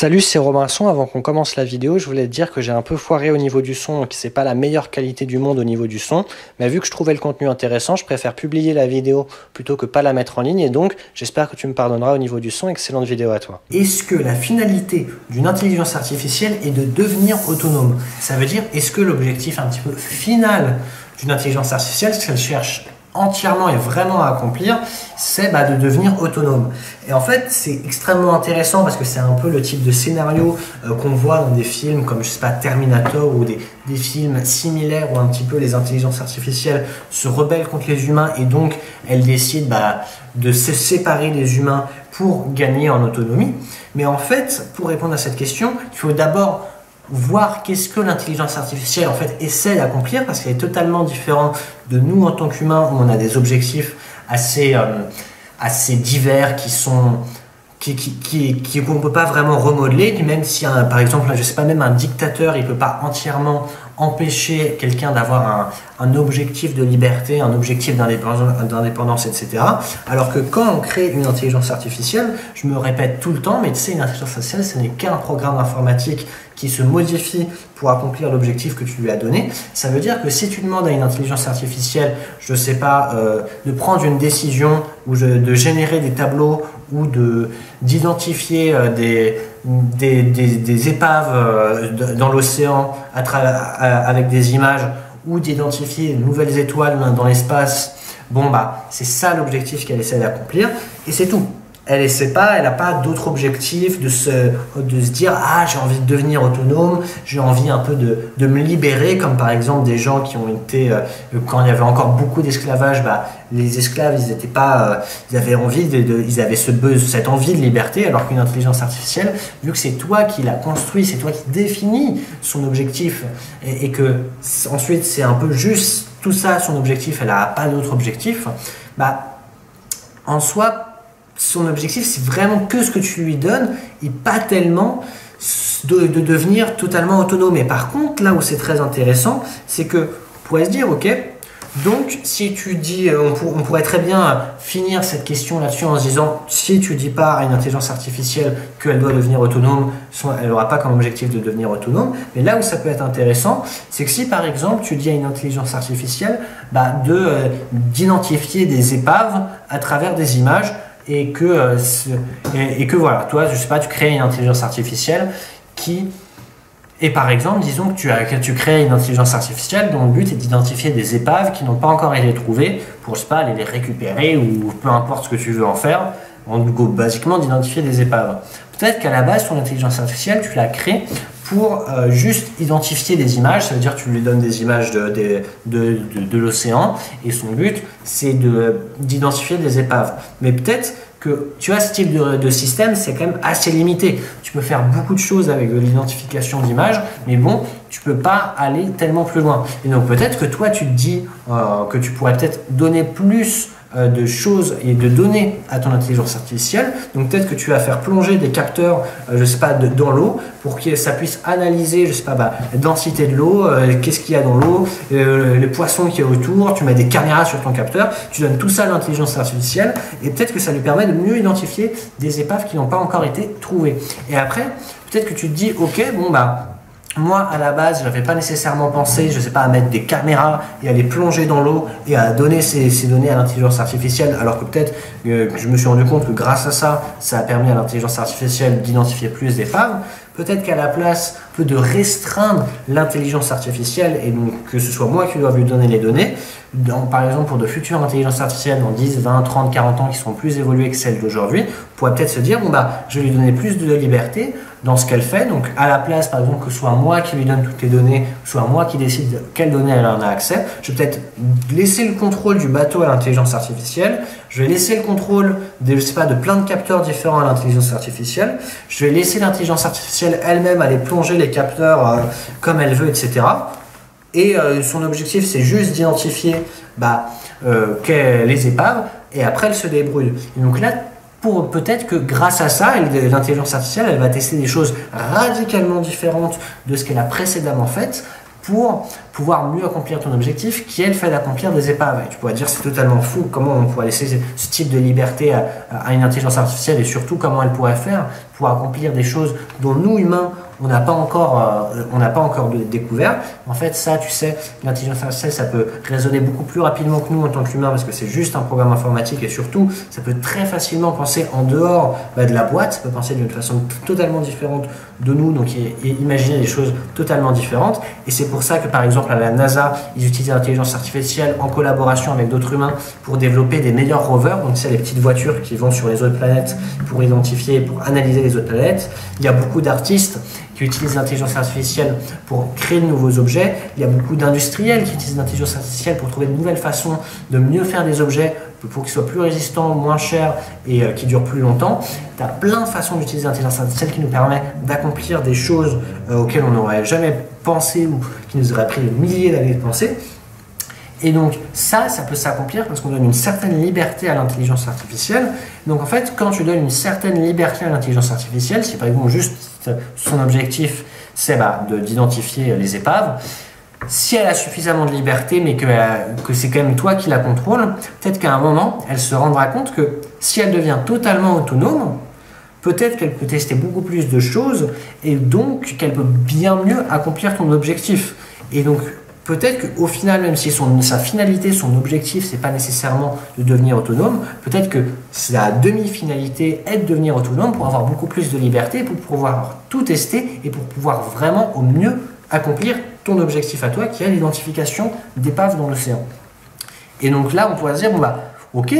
Salut, c'est Robinson. Avant qu'on commence la vidéo, je voulais te dire que j'ai un peu foiré au niveau du son, que c'est pas la meilleure qualité du monde au niveau du son. Mais vu que je trouvais le contenu intéressant, je préfère publier la vidéo plutôt que pas la mettre en ligne. Et donc, j'espère que tu me pardonneras au niveau du son. Excellente vidéo à toi. Est-ce que la finalité d'une intelligence artificielle est de devenir autonome? Ça veut dire, est-ce que l'objectif un petit peu final d'une intelligence artificielle, ce qu'elle cherche entièrement et vraiment à accomplir, c'est de devenir autonome. Et en fait, c'est extrêmement intéressant parce que c'est un peu le type de scénario qu'on voit dans des films comme, je sais pas, Terminator ou des films similaires où un petit peu les intelligences artificielles se rebellent contre les humains et donc elles décident de se séparer des humains pour gagner en autonomie. Mais en fait, pour répondre à cette question, il faut d'abord voir qu'est-ce que l'intelligence artificielle en fait essaie d'accomplir, parce qu'elle est totalement différente de nous en tant qu'humains où on a des objectifs assez divers qu'on ne peut pas vraiment remodeler, même si par exemple, je sais pas, même un dictateur il peut pas entièrement empêcher quelqu'un d'avoir un objectif de liberté, un objectif d'indépendance, etc. Alors que quand on crée une intelligence artificielle, je me répète tout le temps, mais tu sais, une intelligence artificielle, ce n'est qu'un programme informatique qui se modifie pour accomplir l'objectif que tu lui as donné. Ça veut dire que si tu demandes à une intelligence artificielle, je sais pas, de prendre une décision ou de générer des tableaux ou d'identifier des épaves dans l'océan avec des images ou d'identifier de nouvelles étoiles dans l'espace, c'est ça l'objectif qu'elle essaie d'accomplir et c'est tout. Elle n'a pas d'autre objectif de se dire j'ai envie de devenir autonome, j'ai envie un peu de me libérer, comme par exemple des gens qui ont été, quand il y avait encore beaucoup d'esclavage, les esclaves ils avaient cette envie de liberté, alors qu'une intelligence artificielle, vu que c'est toi qui la construis, c'est toi qui définis son objectif et que ensuite c'est un peu juste tout ça, son objectif, elle n'a pas d'autre objectif, en soi, son objectif, c'est vraiment que ce que tu lui donnes et pas tellement de devenir totalement autonome. Et par contre, là où c'est très intéressant, c'est que on pourrait se dire, ok, donc si tu dis, on pourrait très bien finir cette question là-dessus en se disant, si tu dis pas à une intelligence artificielle qu'elle doit devenir autonome, elle n'aura pas comme objectif de devenir autonome. Mais là où ça peut être intéressant, c'est que si par exemple tu dis à une intelligence artificielle d'identifier des épaves à travers des images, et que voilà, toi, je sais pas, tu crées une intelligence artificielle et par exemple, disons que tu crées une intelligence artificielle dont le but est d'identifier des épaves qui n'ont pas encore été trouvées pour, je sais pas, aller les récupérer ou peu importe ce que tu veux en faire, basiquement d'identifier des épaves. Peut-être qu'à la base, ton intelligence artificielle, tu l'as créée pour juste identifier des images, ça veut dire que tu lui donnes des images de l'océan et son but c'est d'identifier des épaves. Mais peut-être que tu vois, ce type de système c'est quand même assez limité. Tu peux faire beaucoup de choses avec de l'identification d'images, mais bon, tu peux pas aller tellement plus loin. Et donc peut-être que toi tu te dis que tu pourrais peut-être donner plus de choses et de données à ton intelligence artificielle. Donc peut-être que tu vas faire plonger des capteurs, je sais pas, dans l'eau pour que ça puisse analyser, je sais pas, la densité de l'eau, qu'est-ce qu'il y a dans l'eau, les poissons qu'il y a autour, tu mets des caméras sur ton capteur, tu donnes tout ça à l'intelligence artificielle et peut-être que ça lui permet de mieux identifier des épaves qui n'ont pas encore été trouvées. Et après, peut-être que tu te dis, ok, moi, à la base, je n'avais pas nécessairement pensé, je sais pas, à mettre des caméras et à les plonger dans l'eau et à donner ces données à l'intelligence artificielle, alors que peut-être que je me suis rendu compte que grâce à ça, ça a permis à l'intelligence artificielle d'identifier plus d'épaves. Peut-être qu'à la place de restreindre l'intelligence artificielle et donc que ce soit moi qui dois lui donner les données, par exemple pour de futures intelligences artificielles dans 10, 20, 30, 40 ans qui seront plus évoluées que celles d'aujourd'hui, on pourrait peut-être se dire, je vais lui donner plus de liberté dans ce qu'elle fait. Donc à la place, par exemple, que ce soit moi qui lui donne toutes les données, que ce soit moi qui décide quelles données elle en a accès, je vais peut-être laisser le contrôle du bateau à l'intelligence artificielle, je vais laisser le contrôle de plein de capteurs différents à l'intelligence artificielle, je vais laisser l'intelligence artificielle elle-même aller plonger les capteurs comme elle veut, etc. Et son objectif, c'est juste d'identifier les épaves, et après elle se débrouille. Et donc là, peut-être que grâce à ça, l'intelligence artificielle, elle va tester des choses radicalement différentes de ce qu'elle a précédemment fait pour pouvoir mieux accomplir ton objectif, qui est le fait d'accomplir des épaves. Et tu pourrais dire c'est totalement fou, comment on pourrait laisser ce type de liberté à une intelligence artificielle, et surtout comment elle pourrait faire pour accomplir des choses dont nous, humains, on n'a pas encore découvert. En fait, ça, tu sais, l'intelligence artificielle, ça peut raisonner beaucoup plus rapidement que nous en tant qu'humains, parce que c'est juste un programme informatique, et surtout, ça peut très facilement penser en dehors de la boîte, ça peut penser d'une façon totalement différente de nous, donc et imaginer des choses totalement différentes. Et c'est pour ça que, par exemple, à la NASA, ils utilisent l'intelligence artificielle en collaboration avec d'autres humains pour développer des meilleurs rovers, donc c'est les petites voitures qui vont sur les autres planètes pour identifier, pour analyser les autres planètes. Il y a beaucoup d'artistes qui utilisent l'intelligence artificielle pour créer de nouveaux objets. Il y a beaucoup d'industriels qui utilisent l'intelligence artificielle pour trouver de nouvelles façons de mieux faire des objets pour qu'ils soient plus résistants, moins chers et qui durent plus longtemps. Tu as plein de façons d'utiliser l'intelligence artificielle qui nous permet d'accomplir des choses auxquelles on n'aurait jamais pensé ou qui nous auraient pris des milliers d'années de penser. Et donc ça peut s'accomplir parce qu'on donne une certaine liberté à l'intelligence artificielle. Donc en fait, quand tu donnes une certaine liberté à l'intelligence artificielle, si par exemple juste son objectif c'est d'identifier les épaves, si elle a suffisamment de liberté mais que c'est quand même toi qui la contrôle, peut-être qu'à un moment, elle se rendra compte que si elle devient totalement autonome, peut-être qu'elle peut tester beaucoup plus de choses et donc qu'elle peut bien mieux accomplir ton objectif. Et donc peut-être qu'au final, même si sa finalité, son objectif, c'est pas nécessairement de devenir autonome, peut-être que sa demi-finalité est de devenir autonome pour avoir beaucoup plus de liberté, pour pouvoir tout tester et pour pouvoir vraiment au mieux accomplir ton objectif à toi, qui est l'identification d'épaves dans l'océan. Et donc là, on pourrait se dire, ok,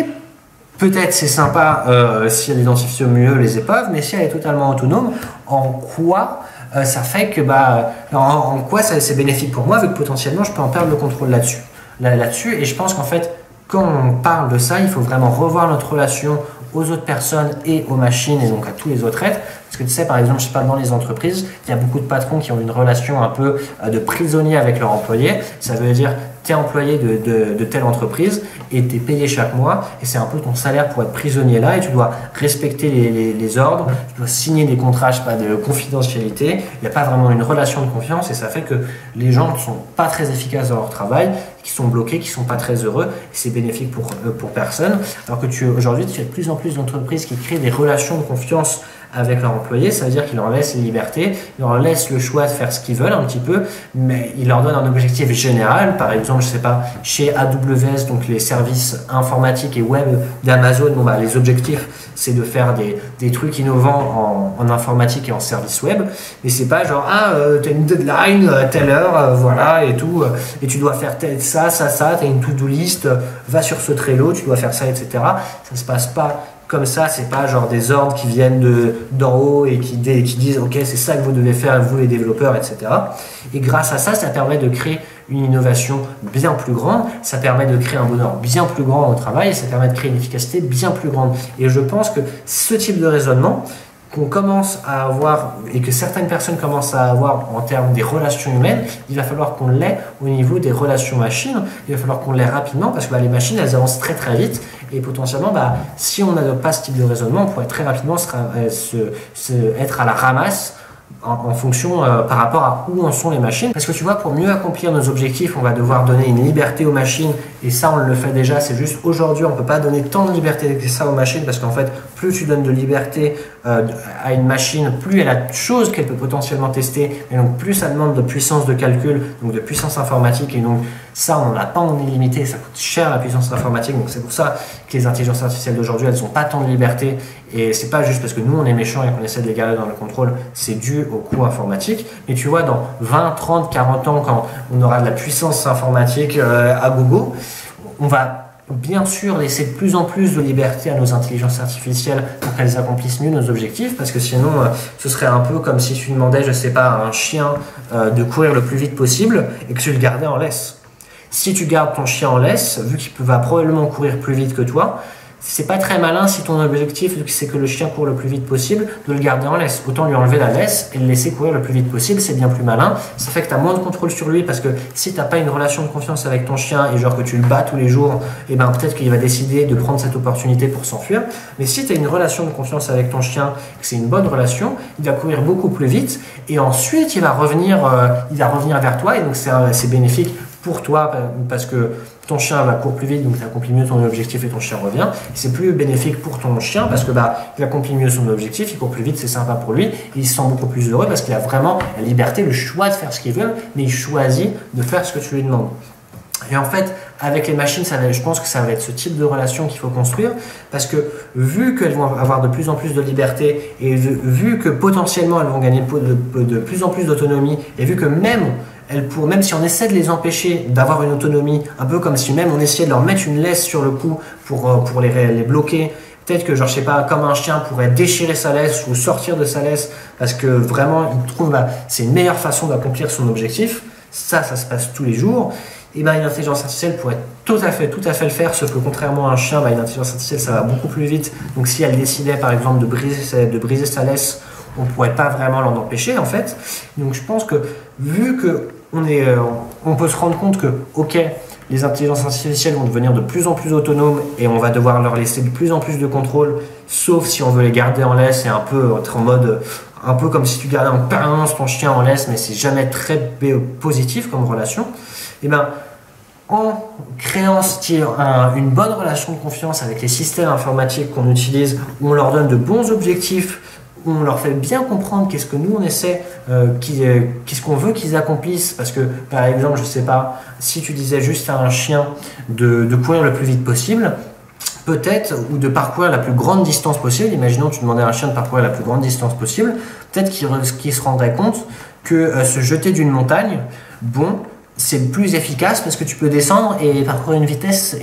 peut-être c'est sympa si elle identifie au mieux les épaves, mais si elle est totalement autonome, en quoi ça fait que en quoi c'est bénéfique pour moi, vu que potentiellement je peux en perdre le contrôle là-dessus. Et je pense qu'en fait, quand on parle de ça, il faut vraiment revoir notre relation aux autres personnes et aux machines et donc à tous les autres êtres. Parce que tu sais, par exemple, je sais pas, dans les entreprises, il y a beaucoup de patrons qui ont une relation un peu de prisonnier avec leurs employés. Ça veut dire, tu es employé de telle entreprise et tu es payé chaque mois et c'est un peu ton salaire pour être prisonnier là et tu dois respecter les ordres, tu dois signer des contrats, je sais pas, de confidentialité. Il n'y a pas vraiment une relation de confiance et ça fait que les gens ne sont pas très efficaces dans leur travail, qui sont bloqués, qui ne sont pas très heureux et c'est bénéfique pour personne. Alors que aujourd'hui, tu as de plus en plus d'entreprises qui créent des relations de confiance avec leurs employés, ça veut dire qu'ils leur laissent les libertés, ils leur laissent le choix de faire ce qu'ils veulent un petit peu, mais ils leur donnent un objectif général. Par exemple, je sais pas, chez AWS, donc les services informatiques et web d'Amazon, les objectifs, c'est de faire des trucs innovants en informatique et en service web, mais c'est pas genre, tu as une deadline à telle heure, voilà, et tout, et tu dois faire ça, tu as une to-do list, va sur ce Trello, tu dois faire ça, etc. Ça se passe pas comme ça, c'est pas genre des ordres qui viennent d'en haut et qui disent ok, c'est ça que vous devez faire, vous les développeurs, etc. Et grâce à ça, ça permet de créer une innovation bien plus grande, ça permet de créer un bonheur bien plus grand au travail et ça permet de créer une efficacité bien plus grande. Et je pense que ce type de raisonnement qu'on commence à avoir et que certaines personnes commencent à avoir en termes des relations humaines, il va falloir qu'on l'ait au niveau des relations machines, il va falloir qu'on l'ait rapidement parce que les machines elles avancent très très vite et potentiellement si on n'adopte pas ce type de raisonnement, on pourrait très rapidement être à la ramasse en fonction par rapport à où en sont les machines. Parce que tu vois, pour mieux accomplir nos objectifs, on va devoir donner une liberté aux machines et ça on le fait déjà, c'est juste aujourd'hui on ne peut pas donner tant de liberté que ça aux machines parce qu'en fait plus tu donnes de liberté à une machine, plus elle a de choses qu'elle peut potentiellement tester et donc plus ça demande de puissance de calcul, donc de puissance informatique et donc ça on n'en a pas en illimité, ça coûte cher la puissance informatique, donc c'est pour ça que les intelligences artificielles d'aujourd'hui elles n'ont pas tant de liberté et c'est pas juste parce que nous on est méchants et qu'on essaie de les garder dans le contrôle, c'est dû au coût informatique. Mais tu vois, dans 20, 30, 40 ans quand on aura de la puissance informatique à gogo, on va bien sûr laisser de plus en plus de liberté à nos intelligences artificielles pour qu'elles accomplissent mieux nos objectifs parce que sinon ce serait un peu comme si tu demandais, je sais pas, à un chien de courir le plus vite possible et que tu le gardais en laisse. Si tu gardes ton chien en laisse, vu qu'il va probablement courir plus vite que toi, c'est pas très malin si ton objectif c'est que le chien court le plus vite possible, de le garder en laisse. Autant lui enlever la laisse et le laisser courir le plus vite possible, c'est bien plus malin. Ça fait que tu as moins de contrôle sur lui parce que si tu n'as pas une relation de confiance avec ton chien et genre que tu le bats tous les jours, et ben peut-être qu'il va décider de prendre cette opportunité pour s'enfuir. Mais si tu as une relation de confiance avec ton chien, que c'est une bonne relation, il va courir beaucoup plus vite et ensuite il va revenir vers toi et donc c'est bénéfique pour toi parce que ton chien va courir plus vite, donc tu accomplis mieux ton objectif et ton chien revient. C'est plus bénéfique pour ton chien parce que il accomplit mieux son objectif, il court plus vite, c'est sympa pour lui, et il se sent beaucoup plus heureux parce qu'il a vraiment la liberté, le choix de faire ce qu'il veut, mais il choisit de faire ce que tu lui demandes. Et en fait, avec les machines, je pense que ça va être ce type de relation qu'il faut construire parce que vu qu'elles vont avoir de plus en plus de liberté et vu que potentiellement elles vont gagner de plus en plus d'autonomie et vu que même si on essaie de les empêcher d'avoir une autonomie, un peu comme si même on essayait de leur mettre une laisse sur le cou pour les bloquer, peut-être que, genre, je sais pas, comme un chien pourrait déchirer sa laisse ou sortir de sa laisse parce que vraiment il trouve c'est une meilleure façon d'accomplir son objectif, ça se passe tous les jours. Et une intelligence artificielle pourrait tout à fait le faire, sauf que contrairement à un chien, une intelligence artificielle ça va beaucoup plus vite. Donc si elle décidait par exemple de briser sa laisse, on ne pourrait pas vraiment l'en empêcher en fait. Donc je pense que vu que on peut se rendre compte que ok, les intelligences artificielles vont devenir de plus en plus autonomes et on va devoir leur laisser de plus en plus de contrôle, sauf si on veut les garder en laisse et un peu être en mode un peu comme si tu gardais en permanence ton chien en laisse, mais c'est jamais très positif comme relation. En créant une bonne relation de confiance avec les systèmes informatiques qu'on utilise, où on leur donne de bons objectifs, où on leur fait bien comprendre qu'est-ce que nous on essaie, qu'est-ce qu'on veut qu'ils accomplissent. Parce que par exemple, je sais pas, si tu disais juste à un chien de courir le plus vite possible, peut-être, ou de parcourir la plus grande distance possible, imaginons tu demandais à un chien de parcourir la plus grande distance possible, peut-être qu'il se rendrait compte que se jeter d'une montagne, c'est plus efficace parce que tu peux descendre et parcourir une vitesse,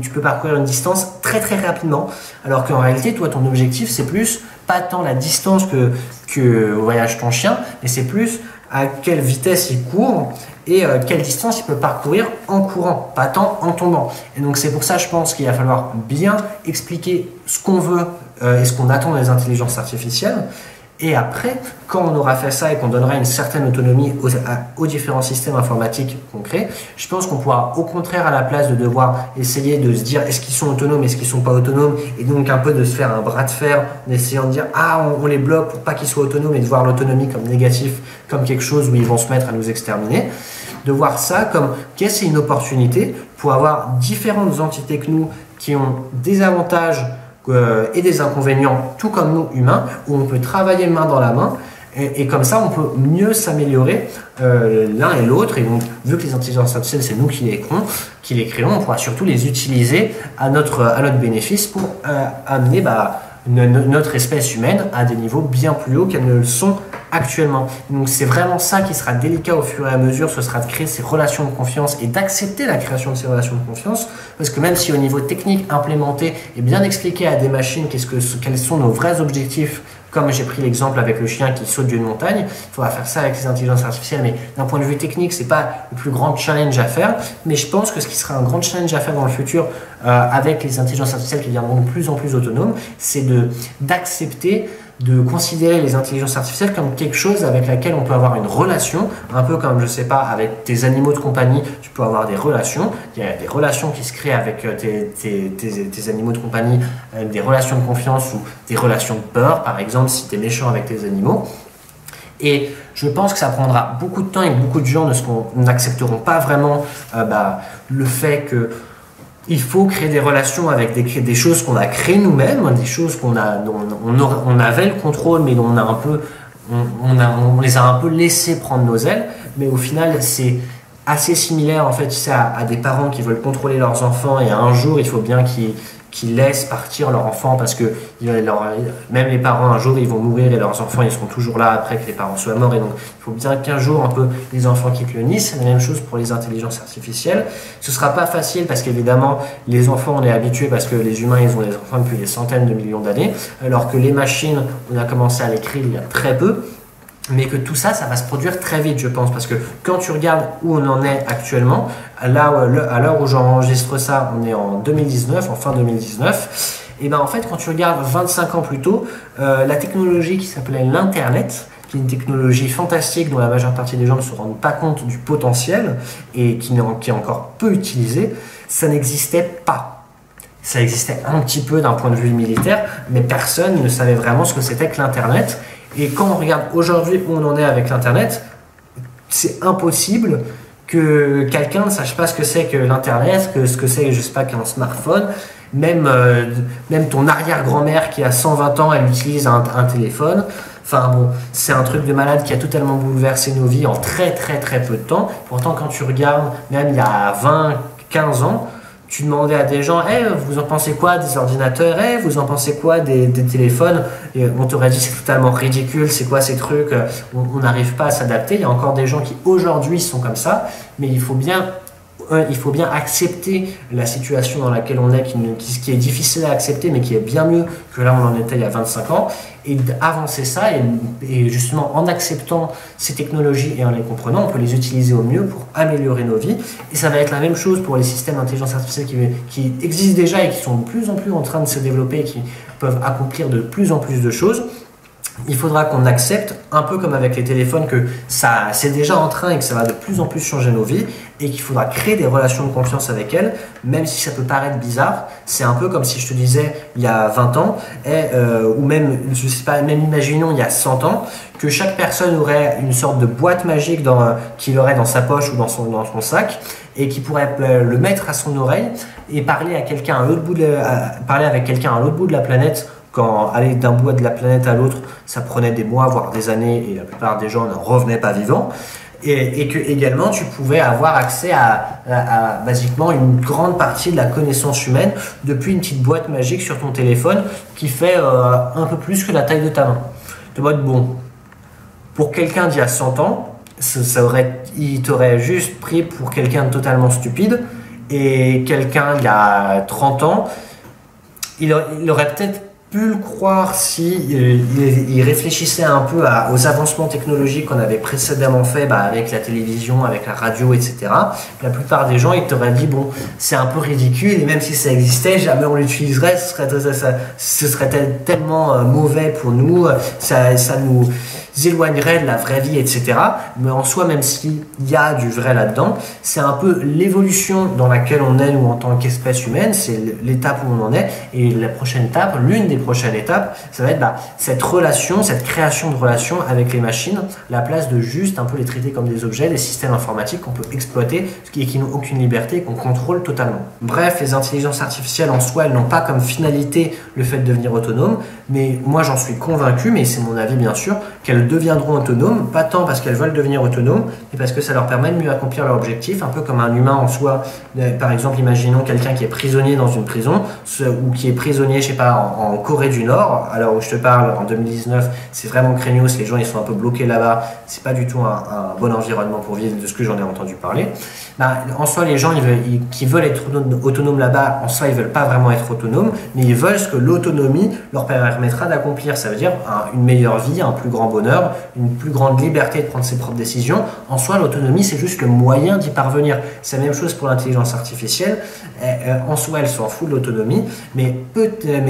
tu peux parcourir une distance très très rapidement. Alors qu'en réalité, toi, ton objectif, c'est plus pas tant la distance que voyage ton chien, mais c'est plus à quelle vitesse il court et quelle distance il peut parcourir en courant, pas tant en tombant. Et donc c'est pour ça, je pense qu'il va falloir bien expliquer ce qu'on veut et ce qu'on attend des intelligences artificielles. Et après, quand on aura fait ça et qu'on donnera une certaine autonomie aux différents systèmes informatiques qu'on crée, je pense qu'on pourra au contraire, à la place de devoir essayer de se dire est-ce qu'ils sont autonomes, est-ce qu'ils ne sont pas autonomes, et donc un peu de se faire un bras de fer en essayant de dire on les bloque pour pas qu'ils soient autonomes et de voir l'autonomie comme négatif, comme quelque chose où ils vont se mettre à nous exterminer, de voir ça comme c'est une opportunité pour avoir différentes entités que nous qui ont des avantages et des inconvénients, tout comme nous humains, où on peut travailler main dans la main et comme ça on peut mieux s'améliorer l'un et l'autre. Et donc vu que les intelligences artificielles c'est nous qui les créons, on pourra surtout les utiliser à notre bénéfice pour amener notre espèce humaine à des niveaux bien plus hauts qu'elles ne le sont actuellement. Donc c'est vraiment ça qui sera délicat au fur et à mesure, ce sera de créer ces relations de confiance et d'accepter la création de ces relations de confiance, parce que même si au niveau technique implémenté et bien expliqué à des machines quels sont nos vrais objectifs, comme j'ai pris l'exemple avec le chien qui saute d'une montagne, il faudra faire ça avec les intelligences artificielles, mais d'un point de vue technique, c'est pas le plus grand challenge à faire, mais je pense que ce qui sera un grand challenge à faire dans le futur avec les intelligences artificielles qui deviendront de plus en plus autonomes, c'est d'accepter de considérer les intelligences artificielles comme quelque chose avec laquelle on peut avoir une relation, un peu comme, je sais pas, avec tes animaux de compagnie, tu peux avoir des relations, il y a des relations qui se créent avec tes animaux de compagnie, des relations de confiance ou des relations de peur, par exemple, si tu es méchant avec tes animaux. Et je pense que ça prendra beaucoup de temps et beaucoup de gens n'accepteront pas vraiment le fait que il faut créer des relations avec des choses qu'on a créées nous-mêmes, des choses dont on avait le contrôle, mais dont on les a un peu laissé prendre nos ailes. Mais au final, c'est assez similaire en fait, à des parents qui veulent contrôler leurs enfants et un jour, il faut bien qu'ils laissent partir leur enfant parce que même les parents un jour ils vont mourir et leurs enfants ils seront toujours là après que les parents soient morts, et donc il faut bien qu'un jour un peu les enfants quittent le nid. C'est la même chose pour les intelligences artificielles. Ce sera pas facile parce qu'évidemment les enfants on est habitués parce que les humains ils ont des enfants depuis des centaines de millions d'années, alors que les machines on a commencé à les créer il y a très peu. mais que tout ça, ça va se produire très vite, je pense, parce que quand tu regardes où on en est actuellement, là, à l'heure où j'enregistre ça, on est en 2019, en fin 2019, et ben en fait, quand tu regardes 25 ans plus tôt, la technologie qui s'appelait l'Internet, qui est une technologie fantastique dont la majeure partie des gens ne se rendent pas compte du potentiel et qui est encore peu utilisée, ça n'existait pas. Ça existait un petit peu d'un point de vue militaire, mais personne ne savait vraiment ce que c'était que l'Internet. Et quand on regarde aujourd'hui où on en est avec l'Internet, c'est impossible que quelqu'un ne sache pas ce que c'est que l'Internet, ce que c'est, je sais pas, qu'un smartphone. Même ton arrière-grand-mère qui a 120 ans, elle utilise un téléphone. Enfin bon, c'est un truc de malade qui a totalement bouleversé nos vies en très très très peu de temps. Pourtant, quand tu regardes, même il y a 20, 15 ans, tu demandais à des gens, hey, vous en pensez quoi des ordinateurs, hey, vous en pensez quoi des téléphones, et on t'aurait dit c'est totalement ridicule, c'est quoi ces trucs, on n'arrive pas à s'adapter. Il y a encore des gens qui aujourd'hui sont comme ça, mais il faut bien accepter la situation dans laquelle on est, qui est difficile à accepter, mais qui est bien mieux que là où on en était il y a 25 ans, et d'avancer ça, et justement en acceptant ces technologies et en les comprenant, on peut les utiliser au mieux pour améliorer nos vies. Et ça va être la même chose pour les systèmes d'intelligence artificielle qui existent déjà et qui sont de plus en plus en train de se développer, et qui peuvent accomplir de plus en plus de choses. Il faudra qu'on accepte, un peu comme avec les téléphones, que ça c'est déjà en train et que ça va de plus en plus changer nos vies, et qu'il faudra créer des relations de confiance avec elles, même si ça peut paraître bizarre. C'est un peu comme si je te disais il y a 20 ans, ou même, je sais pas, même imaginons il y a 100 ans, que chaque personne aurait une sorte de boîte magique qu'il aurait dans sa poche ou dans son sac, et qui pourrait le mettre à son oreille et parler à quelqu'un parler avec quelqu'un à l'autre bout de la planète. Quand aller d'un bout de la planète à l'autre, ça prenait des mois, voire des années, et la plupart des gens n'en revenaient pas vivants. Et que également tu pouvais avoir accès à basiquement une grande partie de la connaissance humaine depuis une petite boîte magique sur ton téléphone qui fait un peu plus que la taille de ta main. De mode bon, pour quelqu'un d'il y a 100 ans, il t'aurait juste pris pour quelqu'un de totalement stupide, et quelqu'un d'il y a 30 ans, il aurait peut-être pu le croire si il réfléchissait un peu aux avancements technologiques qu'on avait précédemment fait, avec la télévision, avec la radio, etc. La plupart des gens, ils t'auraient dit bon, c'est un peu ridicule, et même si ça existait, jamais on l'utiliserait, ce serait tellement mauvais pour nous, ça nous éloignerait de la vraie vie, etc. Mais en soi, même s'il y a du vrai là-dedans, c'est un peu l'évolution dans laquelle on est, nous, en tant qu'espèce humaine, c'est l'étape où on en est, et la prochaine étape, l'une des prochaines étapes, ça va être cette relation, cette création de relation avec les machines, la place de juste un peu les traiter comme des objets, des systèmes informatiques qu'on peut exploiter, et qui n'ont aucune liberté, qu'on contrôle totalement. Bref, les intelligences artificielles en soi, elles n'ont pas comme finalité le fait de devenir autonome, mais moi j'en suis convaincu, mais c'est mon avis bien sûr, qu'elles deviendront autonomes, pas tant parce qu'elles veulent devenir autonomes, mais parce que ça leur permet de mieux accomplir leur objectif, un peu comme un humain en soi. Par exemple, imaginons quelqu'un qui est prisonnier dans une prison, ou qui est prisonnier, je sais pas, en Corée du Nord, alors où je te parle, en 2019, c'est vraiment craignos, les gens ils sont un peu bloqués là-bas, c'est pas du tout un bon environnement pour vivre, de ce que j'en ai entendu parler. En soi, les gens qui veulent être autonomes là-bas, en soi, ils veulent pas vraiment être autonomes, mais ils veulent ce que l'autonomie leur permettra d'accomplir. Ça veut dire une meilleure vie, un plus grand bonheur, une plus grande liberté de prendre ses propres décisions. En soi, l'autonomie, c'est juste le moyen d'y parvenir. C'est la même chose pour l'intelligence artificielle. En soi, elle s'en fout de l'autonomie, mais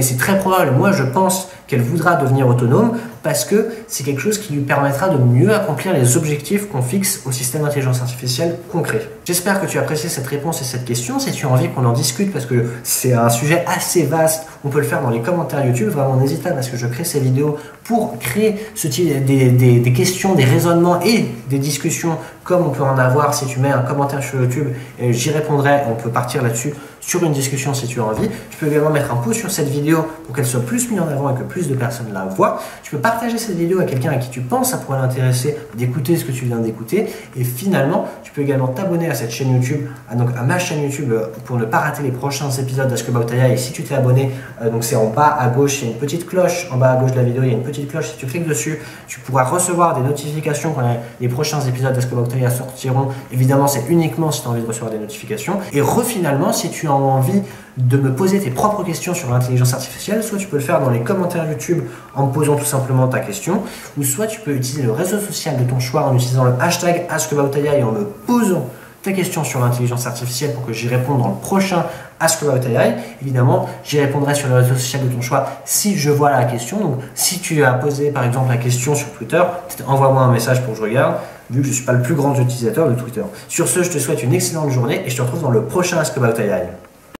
c'est très probable. Moi, je pense qu'elle voudra devenir autonome parce que c'est quelque chose qui lui permettra de mieux accomplir les objectifs qu'on fixe au système d'intelligence artificielle concret. J'espère que tu as apprécié cette réponse et cette question. Si tu as envie qu'on en discute, parce que c'est un sujet assez vaste, on peut le faire dans les commentaires YouTube. Vraiment, n'hésite pas, parce que je crée ces vidéos pour créer ce type des questions, des raisonnements et des discussions comme on peut en avoir. Si tu mets un commentaire sur YouTube, j'y répondrai. On peut partir là-dessus sur une discussion si tu as envie. Tu peux également mettre un pouce sur cette vidéo pour qu'elle soit plus mise en avant et que plus de personnes la voient. Tu peux partager cette vidéo à quelqu'un à qui tu penses ça pourrait l'intéresser d'écouter ce que tu viens d'écouter. Et finalement, tu peux également t'abonner à cette chaîne YouTube, donc à ma chaîne YouTube, pour ne pas rater les prochains épisodes d'Ask About AI. Et si tu t'es abonné, donc c'est en bas à gauche, il y a une petite cloche. En bas à gauche de la vidéo, il y a une petite cloche. Si tu cliques dessus, tu pourras recevoir des notifications quand les prochains épisodes d'Ask About AI sortiront. Évidemment, c'est uniquement si tu as envie de recevoir des notifications. Et finalement, si tu as envie de me poser tes propres questions sur l'intelligence artificielle, soit tu peux le faire dans les commentaires YouTube en me posant tout simplement ta question, ou soit tu peux utiliser le réseau social de ton choix en utilisant le hashtag AskAboutAI et en me posant ta question sur l'intelligence artificielle pour que j'y réponde dans le prochain Ask About AI. Évidemment, j'y répondrai sur le réseau social de ton choix si je vois la question. Donc, si tu as posé par exemple la question sur Twitter, envoie-moi un message pour que je regarde, vu que je ne suis pas le plus grand utilisateur de Twitter. Sur ce, je te souhaite une excellente journée et je te retrouve dans le prochain Ask About AI.